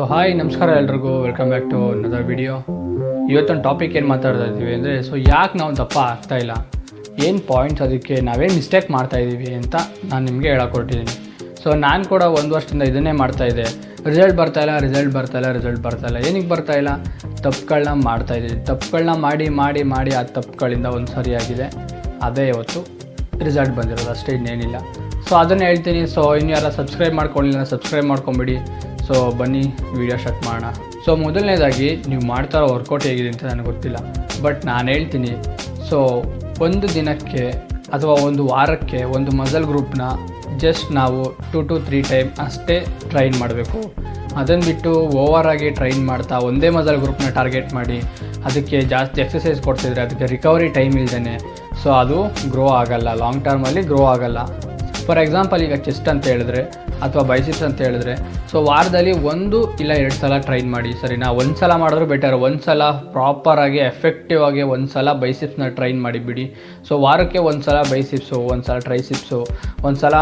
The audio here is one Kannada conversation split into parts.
ಸೊ ಹಾಯ್ ನಮಸ್ಕಾರ ಎಲ್ರಿಗೂ, welcome back to another video. ಇವತ್ತೊಂದು ಟಾಪಿಕ್ ಏನು ಮಾತಾಡ್ತಾ ಇದ್ದೀವಿ ಅಂದರೆ, ಸೊ ಯಾಕೆ ನಾವು ದಪ್ಪ ಆಗ್ತಾಯಿಲ್ಲ, ಏನು ಪಾಯಿಂಟ್ಸ್, ಅದಕ್ಕೆ ನಾವೇನು ಮಿಸ್ಟೇಕ್ ಮಾಡ್ತಾಯಿದ್ದೀವಿ ಅಂತ ನಾನು ನಿಮಗೆ ಹೇಳಕೊಟ್ಟಿದ್ದೀನಿ. ಸೊ ನಾನು ಕೂಡ ಒಂದು ವರ್ಷದಿಂದ ಇದನ್ನೇ ಮಾಡ್ತಾಯಿದ್ದೆ. ರಿಸಲ್ಟ್ ಬರ್ತಾಯಿಲ್ಲ. ಏನಕ್ಕೆ ಬರ್ತಾಯಿಲ್ಲ? ತಪ್ಪುಗಳನ್ನ ಮಾಡ್ತಾಯಿದ್ದೀನಿ. ತಪ್ಪುಗಳನ್ನ ಮಾಡಿ ಆ ತಪ್ಪುಗಳಿಂದ ಒಂದು ಸರಿಯಾಗಿದೆ, ಅದೇ ಇವತ್ತು ರಿಸಲ್ಟ್ ಬಂದಿರೋದು, ಅಷ್ಟೇ, ಇನ್ನೇನಿಲ್ಲ. ಸೊ ಅದನ್ನು ಹೇಳ್ತೀನಿ. ಸೊ ಇನ್ನು ಯಾರು ಸಬ್ಸ್ಕ್ರೈಬ್ ಮಾಡ್ಕೊಂಡಿಲ್ಲ, ಸಬ್ಸ್ಕ್ರೈಬ್ ಮಾಡ್ಕೊಂಬಿಡಿ. ಸೊ ಬನ್ನಿ ವಿಡಿಯೋ ಸ್ಟಾರ್ಟ್ ಮಾಡೋಣ. ಸೊ ಮೊದಲನೇದಾಗಿ ನೀವು ಮಾಡ್ತಾರೋ ವರ್ಕೌಟ್ ಹೇಗಿದೆ ಅಂತ ನನಗೆ ಗೊತ್ತಿಲ್ಲ, ಬಟ್ ನಾನು ಹೇಳ್ತೀನಿ. ಸೊ ಒಂದು ದಿನಕ್ಕೆ ಅಥವಾ ಒಂದು ವಾರಕ್ಕೆ ಒಂದು ಮಸಲ್ ಗ್ರೂಪ್ನ ಜಸ್ಟ್ ನಾವು 2 to 3 ಟೈಮ್ ಅಷ್ಟೇ ಟ್ರೈನ್ ಮಾಡಬೇಕು. ಅದನ್ನು ಬಿಟ್ಟು ಓವರಾಗಿ ಟ್ರೈನ್ ಮಾಡ್ತಾ ಒಂದೇ ಮಸಲ್ ಗ್ರೂಪ್ನ ಟಾರ್ಗೆಟ್ ಮಾಡಿ ಅದಕ್ಕೆ ಜಾಸ್ತಿ ಎಕ್ಸಸೈಸ್ ಕೊಡ್ತಿದ್ರೆ ಅದಕ್ಕೆ ರಿಕವರಿ ಟೈಮ್ ಇಲ್ದೇ ಸೊ ಅದು ಗ್ರೋ ಆಗೋಲ್ಲ, ಲಾಂಗ್ ಟರ್ಮಲ್ಲಿ ಗ್ರೋ ಆಗೋಲ್ಲ. ಫಾರ್ ಎಕ್ಸಾಂಪಲ್, ಈಗ ಚೆಸ್ಟ್ ಅಂತ ಹೇಳಿದ್ರೆ ಅಥವಾ ಬೈಸಿಪ್ಸ್ ಅಂತ ಹೇಳಿದ್ರೆ, ಸೊ ವಾರದಲ್ಲಿ 1 ಇಲ್ಲ 2 ಸಲ ಟ್ರೈನ್ ಮಾಡಿ, ಸರಿನಾ? ಒಂದು ಸಲ ಮಾಡಿದ್ರು ಬೆಟರ್. ಒಂದು ಸಲ ಪ್ರಾಪರಾಗಿ ಎಫೆಕ್ಟಿವ್ ಆಗಿ ಒಂದು ಸಲ ಬೈಸಿಪ್ಸ್ನ ಟ್ರೈನ್ ಮಾಡಿಬಿಡಿ. ಸೊ ವಾರಕ್ಕೆ ಒಂದು ಸಲ ಬೈಸಿಪ್ಸು, ಒಂದು ಸಲ ಟ್ರೈಸಿಪ್ಸು, ಒಂದು ಸಲ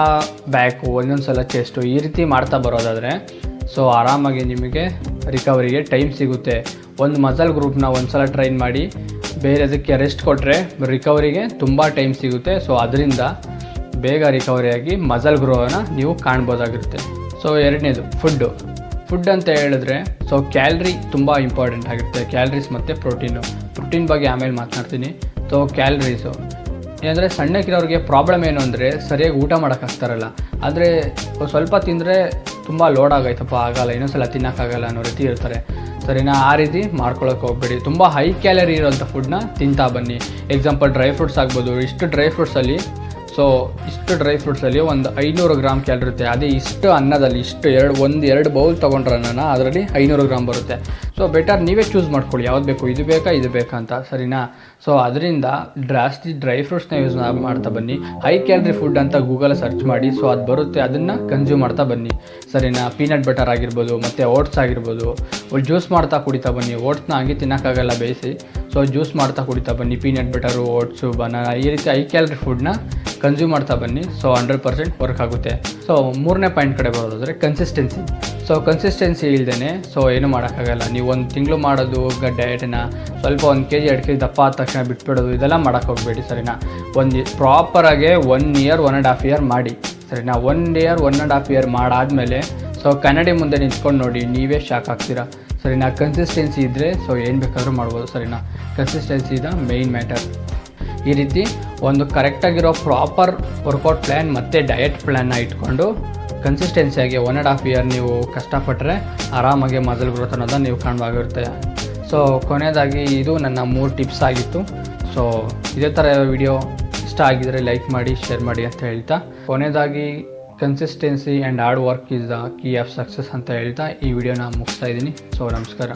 ಬ್ಯಾಕು, ಒಂದೊಂದು ಸಲ ಚೆಸ್ಟು, ಈ ರೀತಿ ಮಾಡ್ತಾ ಬರೋದಾದರೆ ಸೊ ಆರಾಮಾಗಿ ನಿಮಗೆ ರಿಕವರಿಗೆ ಟೈಮ್ ಸಿಗುತ್ತೆ. ಒಂದು ಮಸಲ್ ಗ್ರೂಪ್ನ ಒಂದು ಸಲ ಟ್ರೈನ್ ಮಾಡಿ ಬೇರೆದಕ್ಕೆ ರೆಸ್ಟ್ ಕೊಟ್ಟರೆ ರಿಕವರಿಗೆ ತುಂಬ ಟೈಮ್ ಸಿಗುತ್ತೆ. ಸೊ ಅದರಿಂದ ಬೇಗ ರಿಕವರಿಯಾಗಿ ಮಸಲ್ ಗ್ರೋನ ನೀವು ಕಾಣ್ಬೋದಾಗಿರುತ್ತೆ. ಸೊ ಎರಡನೇದು ಫುಡ್ ಅಂತ ಹೇಳಿದ್ರೆ, ಸೊ ಕ್ಯಾಲ್ರಿ ತುಂಬ ಇಂಪಾರ್ಟೆಂಟ್ ಆಗಿರುತ್ತೆ. ಕ್ಯಾಲ್ರೀಸ್ ಮತ್ತು ಪ್ರೋಟೀನ್ ಬಗ್ಗೆ ಆಮೇಲೆ ಮಾತನಾಡ್ತೀನಿ. ಸೊ ಕ್ಯಾಲ್ರೀಸು ಏನಂದರೆ, ಸಣ್ಣಕ್ಕಿರೋರಿಗೆ ಪ್ರಾಬ್ಲಮ್ ಏನು ಅಂದರೆ ಸರಿಯಾಗಿ ಊಟ ಮಾಡೋಕ್ಕಾಗ್ತಾರಲ್ಲ, ಆದರೆ ಸ್ವಲ್ಪ ತಿಂದರೆ ತುಂಬ ಲೋಡ್ ಆಗೈತಪ್ಪ, ಆಗಲ್ಲ, ಇನ್ನೊಂದ್ಸಲ ತಿನ್ನೋಕ್ಕಾಗಲ್ಲ ಅನ್ನೋ ರೀತಿ ಇರ್ತಾರೆ, ಸರಿನಾ? ಆ ರೀತಿ ಮಾಡ್ಕೊಳಕ್ಕೆ ಹೋಗ್ಬೇಡಿ. ತುಂಬ ಹೈ ಕ್ಯಾಲರಿ ಇರೋಂಥ ಫುಡ್ನ ತಿಂತಾ ಬನ್ನಿ. ಎಕ್ಸಾಂಪಲ್ ಡ್ರೈ ಫ್ರೂಟ್ಸ್ ಆಗ್ಬೋದು. ಇಷ್ಟು ಡ್ರೈ ಫ್ರೂಟ್ಸಲ್ಲಿ ಒಂದು 500 ಗ್ರಾಮ್ ಕ್ಯಾಲರಿ ಇರುತ್ತೆ. ಅದೇ ಇಷ್ಟು ಅನ್ನದಲ್ಲಿ ಎರಡು ಬೌಲ್ ತೊಗೊಂಡ್ರೆ ಅದರಲ್ಲಿ 500 ಗ್ರಾಮ್ ಬರುತ್ತೆ. ಸೊ ಬೆಟರ್ ನೀವೇ ಚೂಸ್ ಮಾಡ್ಕೊಳ್ಳಿ, ಯಾವ್ದು ಬೇಕು, ಇದು ಬೇಕಾ ಅಂತ, ಸರಿನಾ? ಸೊ ಅದರಿಂದ ಜಾಸ್ತಿ ಡ್ರೈ ಫ್ರೂಟ್ಸ್ನ ಯೂಸ್ ಮಾಡ್ತಾ ಬನ್ನಿ. ಹೈ ಕ್ಯಾಲರಿ ಫುಡ್ ಅಂತ ಗೂಗಲ್ ಸರ್ಚ್ ಮಾಡಿ, ಸೊ ಅದು ಬರುತ್ತೆ, ಅದನ್ನು ಕನ್ಸ್ಯೂಮ್ ಮಾಡ್ತಾ ಬನ್ನಿ, ಸರಿನಾ? ಪೀನಟ್ ಬಟರ್ ಆಗಿರ್ಬೋದು, ಮತ್ತು ಓಟ್ಸ್ ಆಗಿರ್ಬೋದು, ಜ್ಯೂಸ್ ಮಾಡ್ತಾ ಕುಡಿತಾ ಬನ್ನಿ. ಓಟ್ಸ್ನ ಹಂಗೆ ತಿನ್ನೋಕ್ಕಾಗಲ್ಲ ಬೇಯಿಸಿ, ಸೊ ಜ್ಯೂಸ್ ಮಾಡ್ತಾ ಕುಡಿತಾ ಬನ್ನಿ. ಪೀನಟ್ ಬಟರು, ಓಟ್ಸು, ಬನಾನಾ, ಈ ರೀತಿ ಹೈ ಕ್ಯಾಲರಿ ಫುಡ್ನ ಕನ್ಸ್ಯೂಮ್ ಮಾಡ್ತಾ ಬನ್ನಿ. ಸೊ 100% ವರ್ಕ್ ಆಗುತ್ತೆ. ಸೊ ಮೂರನೇ ಪಾಯಿಂಟ್ ಕಡೆ ಬರೋದಾದರೆ ಕನ್ಸಿಸ್ಟೆನ್ಸಿ. ಸೊ ಕನ್ಸಿಸ್ಟೆನ್ಸಿ ಇಲ್ಲದೇ ಸೊ ಏನೂ ಮಾಡೋಕ್ಕಾಗಲ್ಲ. ನೀವು ಒಂದು ತಿಂಗಳು ಮಾಡೋದು ಡಯಟನ್ನ ಸ್ವಲ್ಪ 1 kg 2 kg ದಪ್ಪ ಆದ ತಕ್ಷಣ ಬಿಟ್ಬಿಡೋದು, ಇದೆಲ್ಲ ಮಾಡೋಕ್ಕೆ ಹೋಗಬೇಡಿ, ಸರಿನಾ? ಒಂದು ಪ್ರಾಪರಾಗೆ 1 year 1.5 year ಮಾಡಿ, ಸರಿನಾ? 1 year 1.5 year ಮಾಡಾದಮೇಲೆ ಸೊ ಕನ್ನಡಿ ಮುಂದೆ ನಿಂತ್ಕೊಂಡು ನೋಡಿ, ನೀವೇ ಶಾಕ್ ಆಗ್ತೀರಾ, ಸರಿನಾ? ಕನ್ಸಿಸ್ಟೆನ್ಸಿ ಇದ್ದರೆ ಸೊ ಏನು ಬೇಕಾದರೂ ಮಾಡ್ಬೋದು, ಸರಿನಾ? ಕನ್ಸಿಸ್ಟೆನ್ಸಿ ಇದ ಮೇಯ್ನ್ ಮ್ಯಾಟರ್. ಈ ರೀತಿ ಒಂದು ಕರೆಕ್ಟಾಗಿರೋ ಪ್ರಾಪರ್ ವರ್ಕೌಟ್ ಪ್ಲ್ಯಾನ್ ಮತ್ತು ಡಯಟ್ ಪ್ಲ್ಯಾನ್ನ ಇಟ್ಕೊಂಡು ಕನ್ಸಿಸ್ಟೆನ್ಸಿಯಾಗಿ 1.5 year ನೀವು ಕಷ್ಟಪಟ್ಟರೆ ಆರಾಮಾಗಿ ಮಸಲ್ ಗ್ರೋತ್ ಅನ್ನೋದನ್ನು ನೀವು ಕಾಣುವಾಗಿರುತ್ತೆ. ಸೊ ಕೊನೆಯದಾಗಿ ಇದು ನನ್ನ 3 ಟಿಪ್ಸ್ ಆಗಿತ್ತು. ಸೊ ಇದೇ ಥರ ವಿಡಿಯೋ ಇಷ್ಟ ಆಗಿದರೆ ಲೈಕ್ ಮಾಡಿ, ಶೇರ್ ಮಾಡಿ ಅಂತ ಹೇಳ್ತಾ, ಕೊನೆಯದಾಗಿ consistency and hard work is the key of success ಅಂತ ಹೇಳ್ತಾ ಈ ವಿಡಿಯೋನ ಮುಗಿಸ್ತಾ ಇದ್ದೀನಿ. ಸೊ ನಮಸ್ಕಾರ.